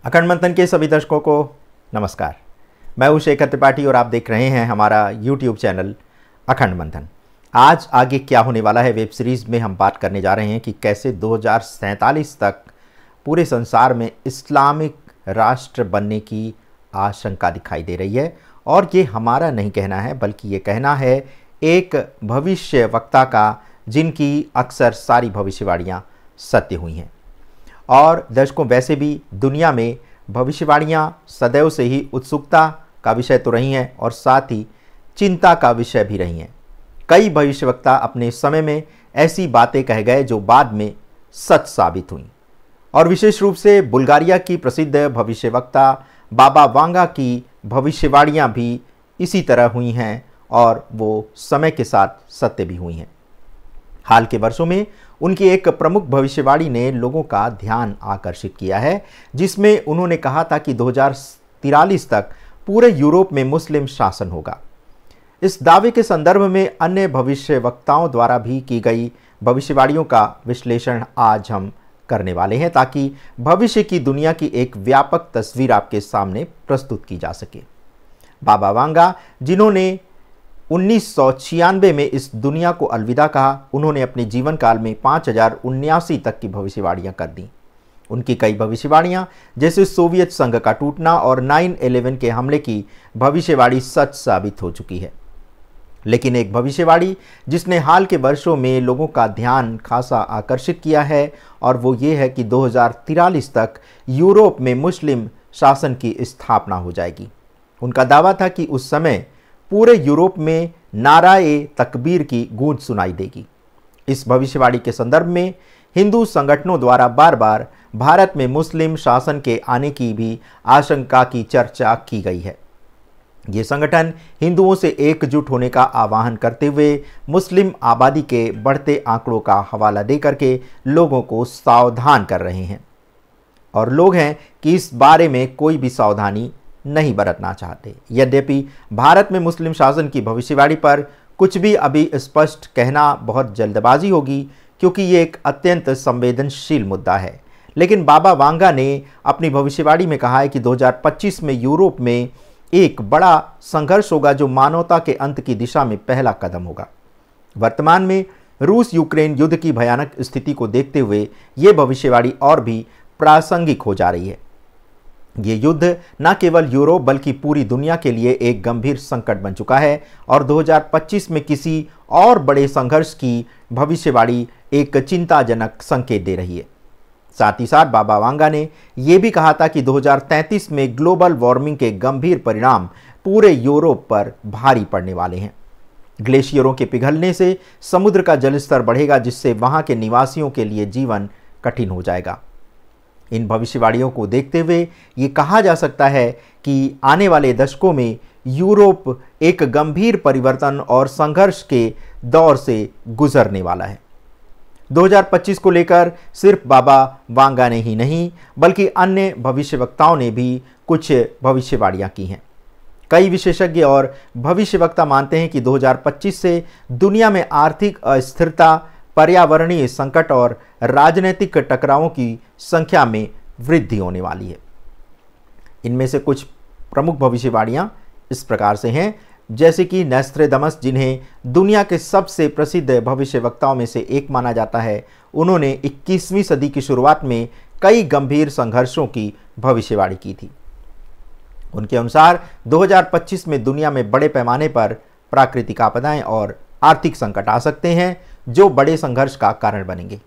अखंड मंथन के सभी दर्शकों को नमस्कार। मैं हूं शेखर त्रिपाठी और आप देख रहे हैं हमारा YouTube चैनल अखंड मंथन। आज आगे क्या होने वाला है वेब सीरीज़ में हम बात करने जा रहे हैं कि कैसे 2047 तक पूरे संसार में इस्लामिक राष्ट्र बनने की आशंका दिखाई दे रही है। और ये हमारा नहीं कहना है, बल्कि ये कहना है एक भविष्य वक्ता का, जिनकी अक्सर सारी भविष्यवाणियाँ सत्य हुई हैं। और दर्शकों, वैसे भी दुनिया में भविष्यवाणियाँ सदैव से ही उत्सुकता का विषय तो रही हैं और साथ ही चिंता का विषय भी रही हैं। कई भविष्यवक्ता अपने समय में ऐसी बातें कह गए जो बाद में सच साबित हुई। और विशेष रूप से बुल्गारिया की प्रसिद्ध भविष्यवक्ता बाबा वांगा की भविष्यवाणियाँ भी इसी तरह हुई हैं और वो समय के साथ सत्य भी हुई हैं। हाल के वर्षों में उनकी एक प्रमुख भविष्यवाणी ने लोगों का ध्यान आकर्षित किया है, जिसमें उन्होंने कहा था कि 2043 तक पूरे यूरोप में मुस्लिम शासन होगा। इस दावे के संदर्भ में अन्य भविष्यवक्ताओं द्वारा भी की गई भविष्यवाणियों का विश्लेषण आज हम करने वाले हैं, ताकि भविष्य की दुनिया की एक व्यापक तस्वीर आपके सामने प्रस्तुत की जा सके। बाबा वांगा, जिन्होंने 1996 में इस दुनिया को अलविदा कहा, उन्होंने अपने जीवन काल में 5079 तक की भविष्यवाणियां कर दी। उनकी कई भविष्यवाणियां, जैसे सोवियत संघ का टूटना और 9/11 के हमले की भविष्यवाणी सच साबित हो चुकी है। लेकिन एक भविष्यवाणी जिसने हाल के वर्षों में लोगों का ध्यान खासा आकर्षित किया है, और वो ये है कि 2043 तक यूरोप में मुस्लिम शासन की स्थापना हो जाएगी। उनका दावा था कि उस समय पूरे यूरोप में नाराए तकबीर की गूंज सुनाई देगी। इस भविष्यवाणी के संदर्भ में हिंदू संगठनों द्वारा बार बार भारत में मुस्लिम शासन के आने की भी आशंका की चर्चा की गई है। ये संगठन हिंदुओं से एकजुट होने का आह्वान करते हुए मुस्लिम आबादी के बढ़ते आंकड़ों का हवाला देकर के लोगों को सावधान कर रहे हैं, और लोग हैं कि इस बारे में कोई भी सावधानी नहीं बरतना चाहते। यद्यपि भारत में मुस्लिम शासन की भविष्यवाणी पर कुछ भी अभी स्पष्ट कहना बहुत जल्दबाजी होगी, क्योंकि ये एक अत्यंत संवेदनशील मुद्दा है। लेकिन बाबा वांगा ने अपनी भविष्यवाणी में कहा है कि 2025 में यूरोप में एक बड़ा संघर्ष होगा, जो मानवता के अंत की दिशा में पहला कदम होगा। वर्तमान में रूस यूक्रेन युद्ध की भयानक स्थिति को देखते हुए ये भविष्यवाणी और भी प्रासंगिक हो जा रही है। ये युद्ध न केवल यूरोप बल्कि पूरी दुनिया के लिए एक गंभीर संकट बन चुका है, और 2025 में किसी और बड़े संघर्ष की भविष्यवाणी एक चिंताजनक संकेत दे रही है। साथ ही साथ बाबा वांगा ने यह भी कहा था कि 2033 में ग्लोबल वार्मिंग के गंभीर परिणाम पूरे यूरोप पर भारी पड़ने वाले हैं। ग्लेशियरों के पिघलने से समुद्र का जलस्तर बढ़ेगा, जिससे वहां के निवासियों के लिए जीवन कठिन हो जाएगा। इन भविष्यवाणियों को देखते हुए ये कहा जा सकता है कि आने वाले दशकों में यूरोप एक गंभीर परिवर्तन और संघर्ष के दौर से गुजरने वाला है। 2025 को लेकर सिर्फ बाबा वांगा ने ही नहीं, बल्कि अन्य भविष्यवक्ताओं ने भी कुछ भविष्यवाणियां की हैं। कई विशेषज्ञ और भविष्यवक्ता मानते हैं कि 2025 से दुनिया में आर्थिक अस्थिरता, पर्यावरणीय संकट और राजनीतिक टकरावों की संख्या में वृद्धि होने वाली है। इनमें से कुछ प्रमुख भविष्यवाणियां इस प्रकार से हैं, जैसे कि नोस्ट्राडामस, जिन्हें दुनिया के सबसे प्रसिद्ध भविष्यवक्ताओं में से एक माना जाता है, उन्होंने 21वीं सदी की शुरुआत में कई गंभीर संघर्षों की भविष्यवाणी की थी। उनके अनुसार 2025 में दुनिया में बड़े पैमाने पर प्राकृतिक आपदाएं और आर्थिक संकट आ सकते हैं, जो बड़े संघर्ष का कारण बनेंगे।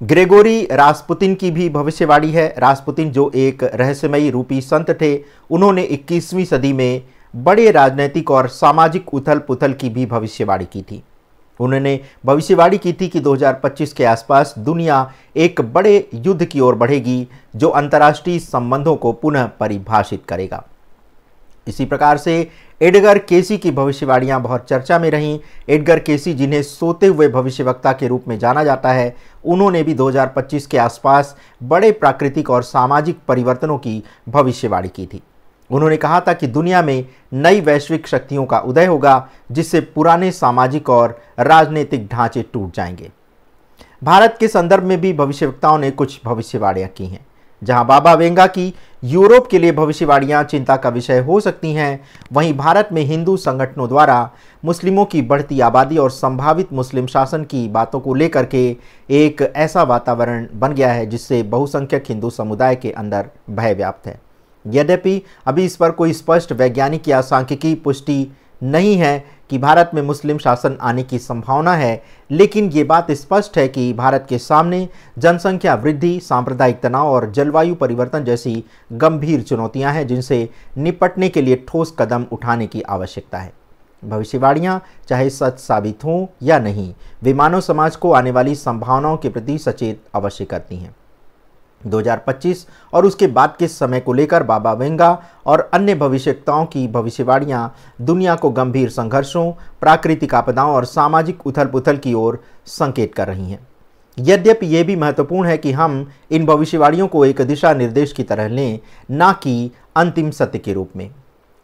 ग्रेगोरी रासपुतिन की भी भविष्यवाणी है। रासपुतिन, जो एक रहस्यमयी रूपी संत थे, उन्होंने 21वीं सदी में बड़े राजनीतिक और सामाजिक उथल पुथल की भी भविष्यवाणी की थी। उन्होंने भविष्यवाणी की थी कि 2025 के आसपास दुनिया एक बड़े युद्ध की ओर बढ़ेगी, जो अंतर्राष्ट्रीय संबंधों को पुनः परिभाषित करेगा। इसी प्रकार से एडगर केसी की भविष्यवाणियां बहुत चर्चा में रहीं। एडगर केसी, जिन्हें सोते हुए भविष्यवक्ता के रूप में जाना जाता है, उन्होंने भी 2025 के आसपास बड़े प्राकृतिक और सामाजिक परिवर्तनों की भविष्यवाणी की थी। उन्होंने कहा था कि दुनिया में नई वैश्विक शक्तियों का उदय होगा, जिससे पुराने सामाजिक और राजनीतिक ढांचे टूट जाएंगे। भारत के संदर्भ में भी भविष्यवक्ताओं ने कुछ भविष्यवाणियां की हैं। जहां बाबा वेंगा की यूरोप के लिए भविष्यवाणियां चिंता का विषय हो सकती हैं, वहीं भारत में हिंदू संगठनों द्वारा मुस्लिमों की बढ़ती आबादी और संभावित मुस्लिम शासन की बातों को लेकर के एक ऐसा वातावरण बन गया है जिससे बहुसंख्यक हिंदू समुदाय के अंदर भय व्याप्त है। यद्यपि अभी इस पर कोई स्पष्ट वैज्ञानिक या सांख्यिकी पुष्टि नहीं है कि भारत में मुस्लिम शासन आने की संभावना है, लेकिन ये बात स्पष्ट है कि भारत के सामने जनसंख्या वृद्धि, सांप्रदायिक तनाव और जलवायु परिवर्तन जैसी गंभीर चुनौतियां हैं जिनसे निपटने के लिए ठोस कदम उठाने की आवश्यकता है। भविष्यवाणियां चाहे सच साबित हों या नहीं, वे मानव समाज को आने वाली संभावनाओं के प्रति सचेत अवश्य करती हैं। 2025 और उसके बाद के समय को लेकर बाबा वेंगा और अन्य भविष्यवक्ताओं की भविष्यवाणियां दुनिया को गंभीर संघर्षों, प्राकृतिक आपदाओं और सामाजिक उथल-पुथल की ओर संकेत कर रही हैं। यद्यपि यह भी महत्वपूर्ण है कि हम इन भविष्यवाणियों को एक दिशा निर्देश की तरह लें, ना कि अंतिम सत्य के रूप में।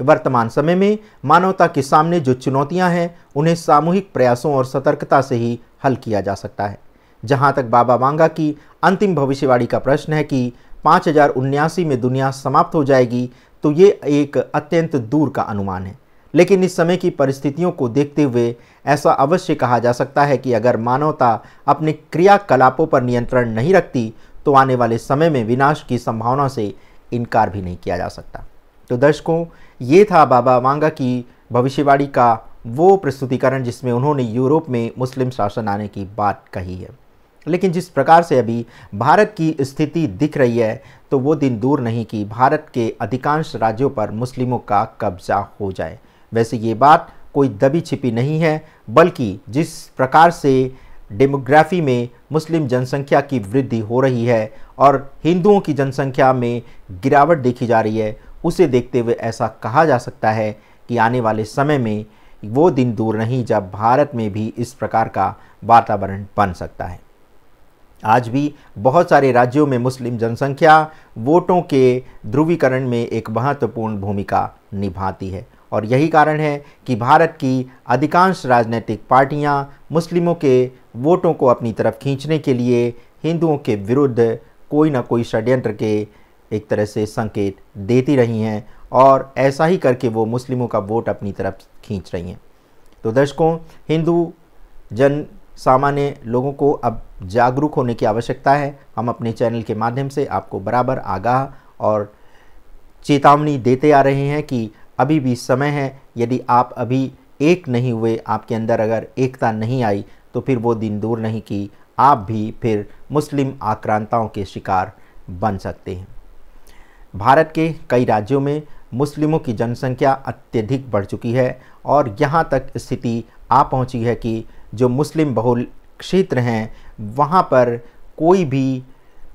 वर्तमान समय में मानवता के सामने जो चुनौतियां हैं, उन्हें सामूहिक प्रयासों और सतर्कता से ही हल किया जा सकता है। जहां तक बाबा वांगा की अंतिम भविष्यवाणी का प्रश्न है कि 5079 में दुनिया समाप्त हो जाएगी, तो ये एक अत्यंत दूर का अनुमान है। लेकिन इस समय की परिस्थितियों को देखते हुए ऐसा अवश्य कहा जा सकता है कि अगर मानवता अपने क्रियाकलापों पर नियंत्रण नहीं रखती, तो आने वाले समय में विनाश की संभावना से इनकार भी नहीं किया जा सकता। तो दर्शकों, ये था बाबा वांगा की भविष्यवाणी का वो प्रस्तुतिकरण जिसमें उन्होंने यूरोप में मुस्लिम शासन आने की बात कही है। लेकिन जिस प्रकार से अभी भारत की स्थिति दिख रही है, तो वो दिन दूर नहीं कि भारत के अधिकांश राज्यों पर मुस्लिमों का कब्जा हो जाए। वैसे ये बात कोई दबी छिपी नहीं है, बल्कि जिस प्रकार से डेमोग्राफी में मुस्लिम जनसंख्या की वृद्धि हो रही है और हिंदुओं की जनसंख्या में गिरावट देखी जा रही है, उसे देखते हुए ऐसा कहा जा सकता है कि आने वाले समय में वो दिन दूर नहीं जब भारत में भी इस प्रकार का वातावरण बन सकता है। आज भी बहुत सारे राज्यों में मुस्लिम जनसंख्या वोटों के ध्रुवीकरण में एक महत्वपूर्ण भूमिका निभाती है और यही कारण है कि भारत की अधिकांश राजनीतिक पार्टियां मुस्लिमों के वोटों को अपनी तरफ खींचने के लिए हिंदुओं के विरुद्ध कोई ना कोई षड्यंत्र के एक तरह से संकेत देती रही हैं और ऐसा ही करके वो मुस्लिमों का वोट अपनी तरफ खींच रही हैं। तो दर्शकों, हिंदू जन सामान्य लोगों को अब जागरूक होने की आवश्यकता है। हम अपने चैनल के माध्यम से आपको बराबर आगाह और चेतावनी देते आ रहे हैं कि अभी भी समय है। यदि आप अभी एक नहीं हुए, आपके अंदर अगर एकता नहीं आई, तो फिर वो दिन दूर नहीं कि आप भी फिर मुस्लिम आक्रांताओं के शिकार बन सकते हैं। भारत के कई राज्यों में मुस्लिमों की जनसंख्या अत्यधिक बढ़ चुकी है और यहाँ तक स्थिति आ पहुँची है कि जो मुस्लिम बहुल क्षेत्र हैं, वहाँ पर कोई भी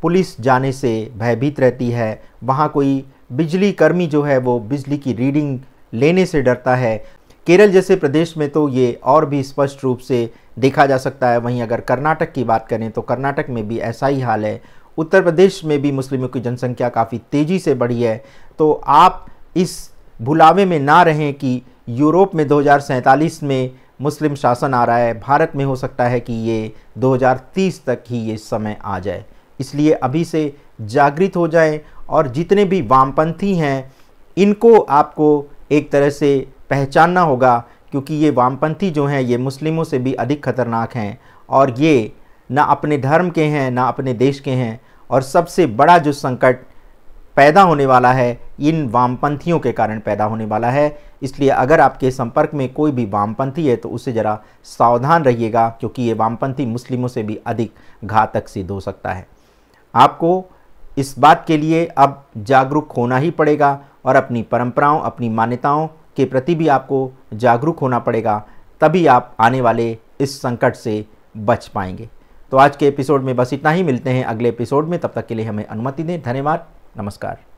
पुलिस जाने से भयभीत रहती है। वहाँ कोई बिजली कर्मी जो है वो बिजली की रीडिंग लेने से डरता है। केरल जैसे प्रदेश में तो ये और भी स्पष्ट रूप से देखा जा सकता है। वहीं अगर कर्नाटक की बात करें तो कर्नाटक में भी ऐसा ही हाल है। उत्तर प्रदेश में भी मुस्लिमों की जनसंख्या काफ़ी तेज़ी से बढ़ी है। तो आप इस भुलावे में ना रहें कि यूरोप में 2047 में मुस्लिम शासन आ रहा है, भारत में हो सकता है कि ये 2030 तक ही ये समय आ जाए। इसलिए अभी से जागृत हो जाएं और जितने भी वामपंथी हैं इनको आपको एक तरह से पहचानना होगा, क्योंकि ये वामपंथी जो हैं ये मुस्लिमों से भी अधिक खतरनाक हैं और ये ना अपने धर्म के हैं ना अपने देश के हैं। और सबसे बड़ा जो संकट पैदा होने वाला है इन वामपंथियों के कारण पैदा होने वाला है। इसलिए अगर आपके संपर्क में कोई भी वामपंथी है तो उससे ज़रा सावधान रहिएगा, क्योंकि ये वामपंथी मुस्लिमों से भी अधिक घातक सिद्ध हो सकता है। आपको इस बात के लिए अब जागरूक होना ही पड़ेगा और अपनी परंपराओं, अपनी मान्यताओं के प्रति भी आपको जागरूक होना पड़ेगा, तभी आप आने वाले इस संकट से बच पाएंगे। तो आज के एपिसोड में बस इतना ही। मिलते हैं अगले एपिसोड में, तब तक के लिए हमें अनुमति दें। धन्यवाद, नमस्कार।